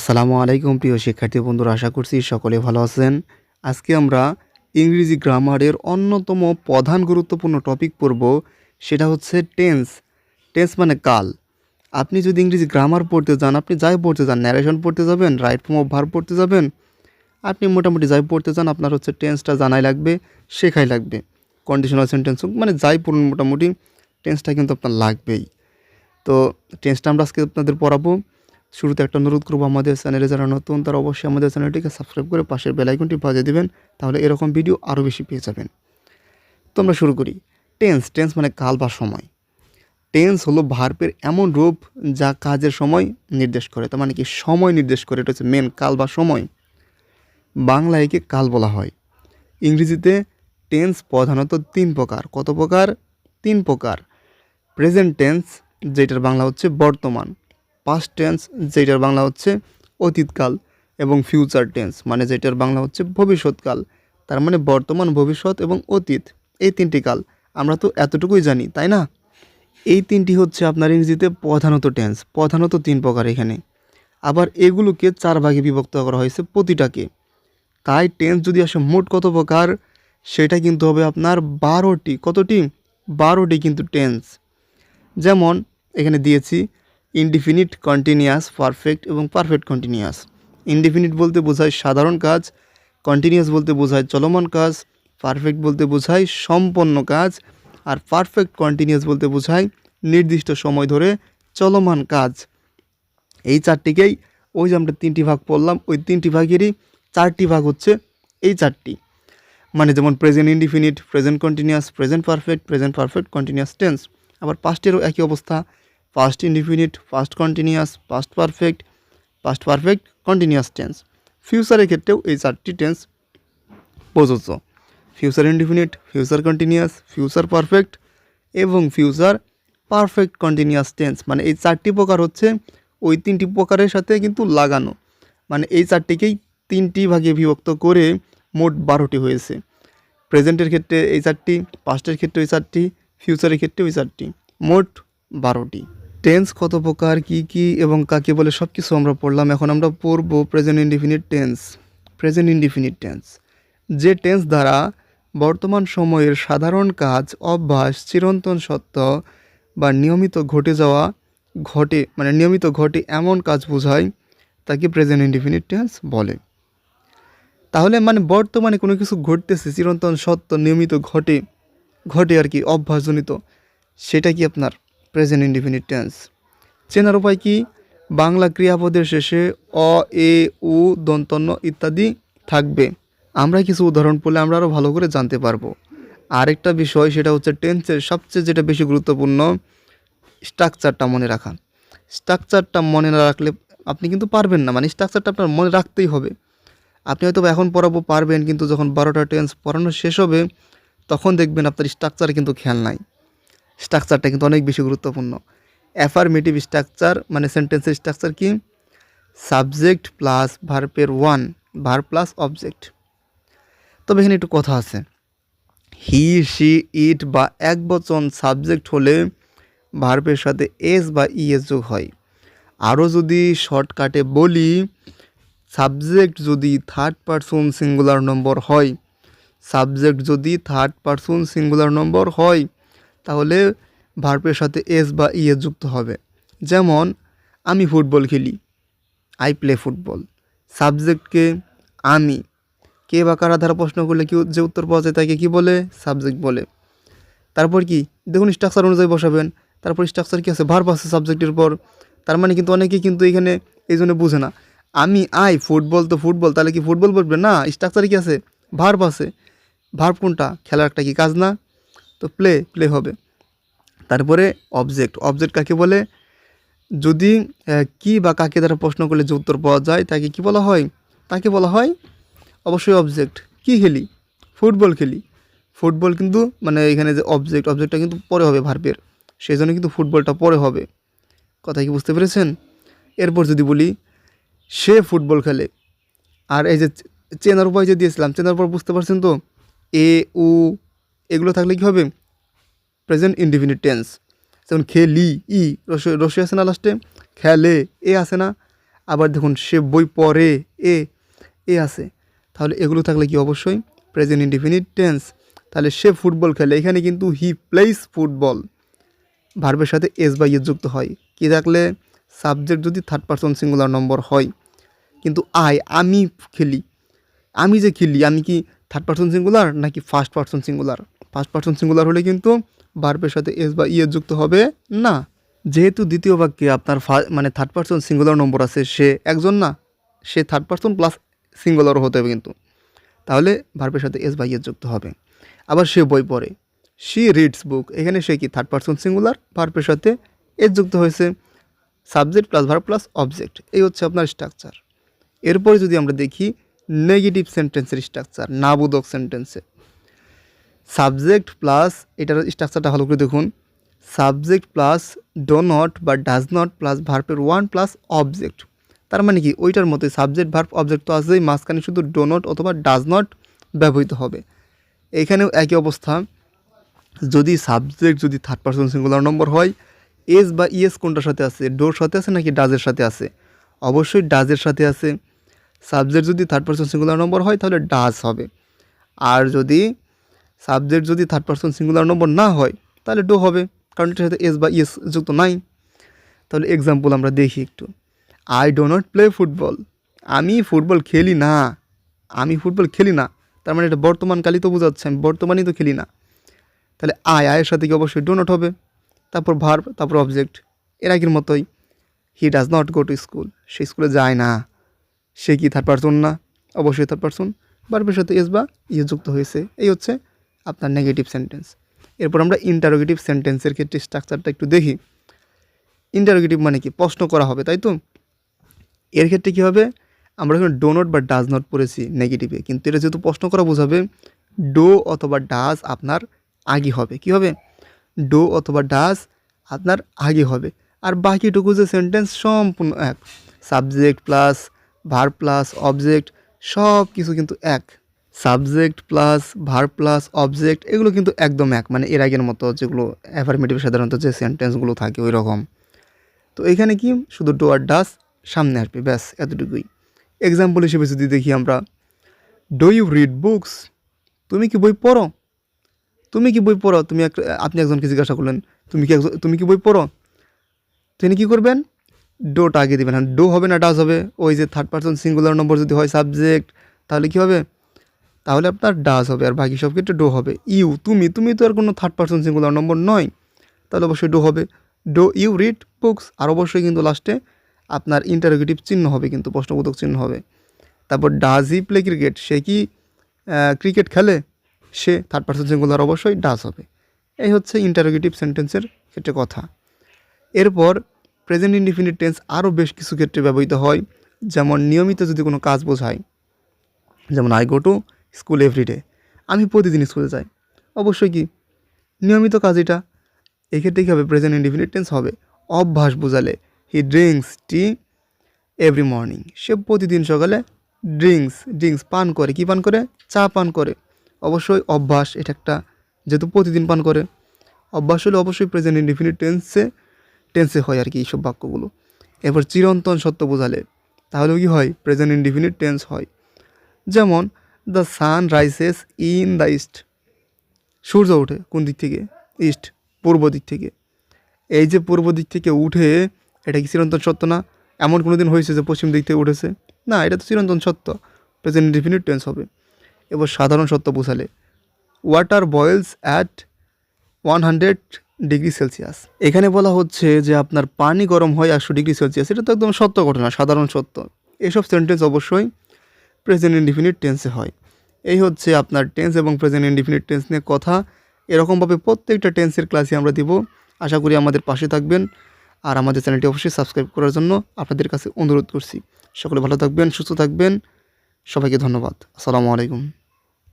আসসালামু আলাইকুম প্রিয় শিক্ষার্থী বন্ধুরা, আশা করছি সকলে ভালো আছেন। আজকে আমরা ইংরেজি গ্রামারের অন্যতম প্রধান গুরুত্বপূর্ণ টপিক পড়ব, সেটা হচ্ছে টেন্স। টেন্স মানে কাল। আপনি যদি ইংরেজি গ্রামার পড়তে যান, আপনি যাই পড়তে যান, ন্যারেশন পড়তে যাবেন, রাইট ফর্ম অফ ভার্ব পড়তে যাবেন, আপনি মোটামুটি যাই পড়তে যান, আপনার হচ্ছে টেন্সটা জানাই লাগবে, শেখাই লাগবে। কন্ডিশনাল সেন্টেন্স হোক, মানে যাই পড়ুন মোটামুটি টেন্সটা কিন্তু আপনার লাগবেই। তো টেন্সটা আমরা আজকে আপনাদের পড়াবো। শুরুতে একটা অনুরোধ করবো, আমাদের চ্যানেলে যারা নতুন তারা অবশ্যই আমাদের চ্যানেলটিকে সাবস্ক্রাইব করে পাশের বেল আইকনটি বাজিয়ে দিবেন, তাহলে এরকম ভিডিও আরও বেশি পেয়ে যাবেন। তো আমরা শুরু করি। টেন্স। টেন্স মানে কাল বা সময়। টেন্স হলো ভার্বের এমন রূপ যা কাজের সময় নির্দেশ করে। তার মানে কি, সময় নির্দেশ করে। এটা হচ্ছে মেন, কাল বা সময়। বাংলায় একে কাল বলা হয়। ইংরেজিতে টেন্স প্রধানত তিন প্রকার। কত প্রকার? তিন প্রকার। প্রেজেন্ট টেন্স, যেটার বাংলা হচ্ছে বর্তমান। পাস্ট টেন্স, যেটার বাংলা হচ্ছে অতীতকাল। এবং ফিউচার টেন্স, মানে যেটার বাংলা হচ্ছে ভবিষ্যৎকাল। তার মানে বর্তমান, ভবিষ্যৎ এবং অতীত, এই তিনটি কাল। আমরা তো এতটুকুই জানি, তাই না? এই তিনটি হচ্ছে আপনার ইংরেজিতে প্রধানত টেন্স। প্রধানত তিন প্রকার এখানে। আবার এগুলোকে চার ভাগে বিভক্ত করা হয়েছে প্রতিটাকে। তাই টেন্স যদি আসে মোট কত প্রকার, সেটা কিন্তু হবে আপনার 12টি। কতটি? 12টি কিন্তু টেন্স। যেমন এখানে দিয়েছি ইনডিফিনিট, কন্টিনিউয়াস, পারফেক্ট এবং পারফেক্ট কন্টিনিউয়াস। ইনডিফিনিট বলতে বোঝায় সাধারণ কাজ, কন্টিনিউয়াস বলতে বোঝায় চলমান কাজ, পারফেক্ট বলতে বোঝায় সম্পন্ন কাজ, আর পারফেক্ট কন্টিনিউয়াস বলতে বোঝায় নির্দিষ্ট সময় ধরে চলমান কাজ। এই চারটিকেই, ওই যে আমরা তিনটি ভাগ পড়লাম, ওই তিনটি ভাগেরই চারটি ভাগ হচ্ছে এই চারটি। মানে যেমন present indefinite, present continuous, present perfect continuous tense. আবার পাস্টেরও একই অবস্থা, past indefinite, past continuous, past perfect continuous tense. ফিউচারের ক্ষেত্রেও এই চারটি টেন্স প্রযোজ্য। Future indefinite, future continuous, future perfect এবং ফিউচার পারফেক্ট কন্টিনিউয়াস টেন্স। মানে এই চারটি প্রকার হচ্ছে ওই তিনটি প্রকারের সাথে কিন্তু লাগানো। মানে এই চারটিকেই তিনটি ভাগে বিভক্ত করে মোট 12টি হয়েছে। প্রেজেন্টের ক্ষেত্রে এই চারটি, পাস্টের ক্ষেত্রে ওই চারটি, ফিউচারের ক্ষেত্রে ওই চারটি, মোট 12টি। টেন্স কত প্রকার, কি কি এবং কাকে বলে, সব কিছু আমরা পড়লাম। এখন আমরা পড়ব present indefinite tense. Present indefinite tense, যে টেন্স দ্বারা বর্তমান সময়ের সাধারণ কাজ, অভ্যাস, চিরন্তন সত্য বা নিয়মিত ঘটে এমন কাজ বোঝায়, তাকে প্রেজেন্ট ইনডিফিনিট টেন্স বলে। তাহলে মানে বর্তমানে কোনো কিছু ঘটতেছে, চিরন্তন সত্য, নিয়মিত ঘটে আর কি, অভ্যাসজনিত, সেটা কি আপনার প্রেজেন্ট ইনডিফিনিট টেন্স। চেনার উপায় কি? বাংলা ক্রিয়াপদের শেষে অ, এ, উ, দন্তন্য ইত্যাদি থাকবে। আমরা কিছু উদাহরণ পড়লে আমরা আরও ভালো করে জানতে পারবো। আরেকটা বিষয়, সেটা হচ্ছে টেন্সের সবচেয়ে যেটা বেশি গুরুত্বপূর্ণ, স্ট্রাকচারটা মনে রাখা। স্ট্রাকচারটা মনে না রাখলে আপনি কিন্তু পারবেন না। মানে স্ট্রাকচারটা আপনার মনে রাখতেই হবে। আপনি হয়তো এখন পড়াবো পারবেন, কিন্তু যখন 12টা টেন্স পড়ানো শেষ হবে, তখন দেখবেন আপনার স্ট্রাকচারে কিন্তু খেয়াল নাই। স্ট্রাকচারটা কিন্তু অনেক বেশি গুরুত্বপূর্ণ। অ্যাফার্মেটিভ স্ট্রাকচার মানে সেন্টেন্সের স্ট্রাকচার কি? সাবজেক্ট প্লাস ভার্বের ওয়ান, ভার্ব প্লাস অবজেক্ট। তবে এখানে একটু কথা আছে। হি, শি, ইট বা একবচন সাবজেক্ট হলে ভার্বের সাথে এস বা ইএস যোগ হয়। আরও যদি শর্টকাটে বলি, সাবজেক্ট যদি থার্ড পারসন সিঙ্গুলার নম্বর হয়, তাহলে ভার্বের সাথে এস বা ইএস যুক্ত হবে। যেমন আমি ফুটবল খেলি, আই প্লে ফুটবল। সাবজেক্টকে আমি, কে বা কারা দ্বারা প্রশ্ন করলে কি যে উত্তর পাওয়া যায় তাকে কি বলে? সাবজেক্ট বলে। তারপর কি দেখুন, স্ট্রাকচার অনুযায়ী বসাবেন। তারপর স্ট্রাকচার কী আছে? ভার্ব আছে সাবজেক্টের পর। তার মানে কিন্তু অনেকেই কিন্তু এখানে এই জন্য বুঝে না। আই ফুটবল, তো ফুটবল, তাহলে কি ফুটবল বলবে না? স্ট্রাকচারে কি আছে? ভার্ব আছে। ভার্ব কোনটা? খেলার একটা কি কাজ না? তো প্লে হবে। তারপরে অবজেক্ট কাকে বলে? যদি কি বা কাকে দ্বারা প্রশ্ন করলে যে উত্তর পাওয়া যায় তাকে কি বলা হয়? তাকে বলা হয় অবশ্যই অবজেক্ট। কি খেলি? ফুটবল খেলি। ফুটবল কিন্তু মানে এখানে যে অবজেক্টটা কিন্তু পরে হবে ভার্বের, সেই জন্য কিন্তু ফুটবলটা পরে হবে। কথা কি বুঝতে পেরেছেন? এরপর যদি বলি সে ফুটবল খেলে, আর এই যে চেনার উপায় যে দিয়েছিলাম, চেনার পর বুঝতে পারছেন তো, এ, উ এগুলো থাকলে কী হবে? Present indefinite tense. যেমন খেলি, ই রসই আছে না লাস্টে, খেলে এ আছে না, আবার দেখুন সে বই পড়ে, এ এ আছে, তাহলে এগুলো থাকলে কি অবশ্যই প্রেজেন্ট ইনডিফিনিট টেন্স। তাহলে সে ফুটবল খেলে, এখানে কিন্তু হি প্লেইস ফুটবল, ভার্বের সাথে এস বা ইয়ে যুক্ত হয়। কি থাকলে সাবজেক্ট যদি থার্ড পারসন সিঙ্গুলার নম্বর হয়, কিন্তু আমি খেলি, আমি যে খেলি, আমি কি থার্ড পারসন সিঙ্গুলার নাকি first person singular? First person singular হলে কিন্তু ভার্বের সাথে এস বা ইয়ে যুক্ত হবে না। যেহেতু দ্বিতীয় বাক্যে আপনার মানে থার্ড পারসন সিঙ্গুলার নম্বর আছে, সে একজন না, সে থার্ড পারসন প্লাস সিঙ্গুলারও হতে হবে কিন্তু, তাহলে ভার্বের সাথে এস বা ইয়ে যুক্ত হবে। আবার সে বই পড়ে, শি রিডস বুক, এখানে সে কি থার্ড পারসন সিঙ্গুলার, ভার্বের সাথে এস যুক্ত হয়েছে, subject plus verb plus object, এই হচ্ছে আপনার স্ট্রাকচার। এরপরে যদি আমরা দেখি নেগেটিভ সেন্টেন্সের স্ট্রাকচার, নাবোধক সেন্টেন্সে সাবজেক্ট প্লাস, এটার স্ট্রাকচারটা ভালো করে দেখুন, সাবজেক্ট প্লাস ডো নট বা ডাজ নট প্লাস ভার্বের ওয়ান প্লাস অবজেক্ট। তার মানে কি ওইটার মতোই সাবজেক্ট ভার্ব অবজেক্ট তো আসেই, মাঝখানে শুধু ডো নট অথবা ডাজ নট ব্যবহৃত হবে। এখানেও একই অবস্থা, যদি সাবজেক্ট যদি থার্ড পারসন সিঙ্গুলার নম্বর হয়, এস বা ইএস কোনটার সাথে আছে, ডোর সাথে আছে নাকি ডাজের সাথে আছে? অবশ্যই ডাজের সাথে আছে। সাবজেক্ট যদি থার্ড পারসন সিঙ্গুলার নম্বর হয় তাহলে ডাজ হবে, আর যদি সাবজেক্ট যদি থার্ড পারসন সিঙ্গুলার নম্বর না হয় তাহলে ডো হবে, কারণ এটার সাথে এস বা ইএস যুক্ত নাই। তাহলে এক্সাম্পল আমরা দেখি একটু। I do not play football, আমি ফুটবল খেলি না, আমি ফুটবল খেলি না, তার মানে এটা বর্তমানকালই তো বোঝাচ্ছে, আমি বর্তমানই তো খেলি না। তাহলে আয়ের সাথে কি অবশ্যই ডো নট হবে, তারপর ভার্ব, তারপর অবজেক্ট, এর আগের মতোই। He does not go to school, সে স্কুলে যায় না, সে কি থার্ড পারসন না? অবশ্যই থার্ড পারসন, ভার্বের সাথে এস বা ইয়ে যুক্ত হয়েছে। এই হচ্ছে আপনার নেগেটিভ সেন্টেন্স। এরপর আমরা ইন্টারোগেটিভ সেন্টেন্সের ক্ষেত্রে স্ট্রাকচারটা একটু দেখি। ইন্টারোগেটিভ মানে কি প্রশ্ন করা হবে, তাই তো? এর ক্ষেত্রে কী হবে, আমরা এখানে ডো নট বা ডাজ নট পড়েছি নেগেটিভে, কিন্তু এটা যেহেতু প্রশ্ন করা বোঝাবে, ডো অথবা ডাজ আপনার আগে হবে। কি হবে? ডো অথবা ডাজ আপনার আগে হবে, আর বাকিটুকু যে সেন্টেন্স সম্পূর্ণ এক, subject plus verb plus object সব কিছু কিন্তু এক, subject plus verb plus object এগুলো কিন্তু একদম এক, মানে এর আগের মতো যেগুলো অ্যাফার্মেটিভ সাধারণত যে সেন্টেন্সগুলো থাকে ওই রকম। তো এখানে কি শুধু ডো আর ডাজ সামনে আসবে, ব্যাস এতটুকুই। এক্সাম্পল হিসেবে যদি দেখি আমরা, ডো ইউ রিড বুকস, তুমি কি বই পড়ো? তুমি কি বই পড়ো, আপনি একজনকে জিজ্ঞাসা করলেন তুমি কি বই পড়ো, তিনি কী করবেন, ডোটা আগে দেবেন। হ্যাঁ, ডো হবে না ডাজ হবে, ওই যে থার্ড পারসন সিঙ্গুলার নম্বর যদি হয় সাবজেক্ট, তাহলে কি হবে, তাহলে আপনার ডাজ হবে, আর বাকি সব ক্ষেত্রে ডো হবে। ইউ তুমি তো আর কোনো থার্ড পারসন সিঙ্গুলার নম্বর নয়, তাহলে অবশ্যই ডো হবে। ডো ইউ রিড বুকস, আর অবশ্যই কিন্তু লাস্টে আপনার ইন্টারোগেটিভ চিহ্ন হবে, কিন্তু প্রশ্নবোধক চিহ্ন হবে। তারপর ডাজ হি প্লে ক্রিকেট, সে কি ক্রিকেট খেলে, সে থার্ড পারসন সিঙ্গুলার অবশ্যই ডাজ হবে। এই হচ্ছে ইন্টারোগেটিভ সেন্টেন্সের ক্ষেত্রে কথা। এরপর প্রেজেন্ট ইনডিফিনিট টেন্স আরও বেশ কিছু ক্ষেত্রে ব্যবহৃত হয়, যেমন নিয়মিত যদি কোনো কাজ বোঝায়, যেমন I go to school every day, আমি প্রতিদিন স্কুলে যাই, অবশ্যই কি নিয়মিত কাজ এটা। এক্ষেত্রে কী হবে, প্রেজেন্ট ইনডিফিনিট টেন্স হবে। অভ্যাস বোঝালে, he drinks tea every morning, সে প্রতিদিন সকালে ড্রিঙ্কস পান করে, কি পান করে, চা পান করে, অবশ্যই অভ্যাস, এটা একটা, যেহেতু প্রতিদিন পান করে, অভ্যাস হলে অবশ্যই প্রেজেন্ট ইনডিফিনিট টেন্সে হয় আর কি এইসব বাক্যগুলো। এরপর চিরন্তন সত্য বোঝালে, তাহলেও কি হয়, প্রেজেন্ট ইনডিফিনিট টেন্স হয়। যেমন the sun rises in the east, সূর্য ওঠে কোন দিক থেকে, ইস্ট, পূর্ব দিক থেকে। এই যে পূর্ব দিক থেকে উঠে, এটা কি চিরন্তন সত্য না? এমন কোনো দিন হয়েছে যে পশ্চিম দিক থেকে উঠেছে? না, এটা তো চিরন্তন সত্য, প্রেজেন্ট ইনডিফিনিট টেন্স হবে। এবার সাধারণ সত্য বোঝালে, ওয়াটার বয়েলস অ্যাট 100 ডিগ্রি সেলসিয়াস, এখানে বলা হচ্ছে যে আপনার পানি গরম হয় 100 ডিগ্রি সেলসিয়াস, এটা তো একদম সত্য ঘটনা, সাধারণ সত্য। এসব সেন্টেন্স অবশ্যই প্রেজেন্ট ইনডিফিনিট টেন্সে হয়। এই হচ্ছে আপনার টেন্স এবং প্রেজেন্ট ইনডিফিনিট টেন্স নিয়ে কথা। এরকমভাবে প্রত্যেকটা টেন্সের ক্লাসে আমরা দিব। আশা করি আমাদের পাশে থাকবেন, আর আমাদের চ্যানেলটি অবশ্যই সাবস্ক্রাইব করার জন্য আপনাদের কাছে অনুরোধ করছি। সকলে ভালো থাকবেন, সুস্থ থাকবেন, সবাইকে ধন্যবাদ। আসসালামু আলাইকুম।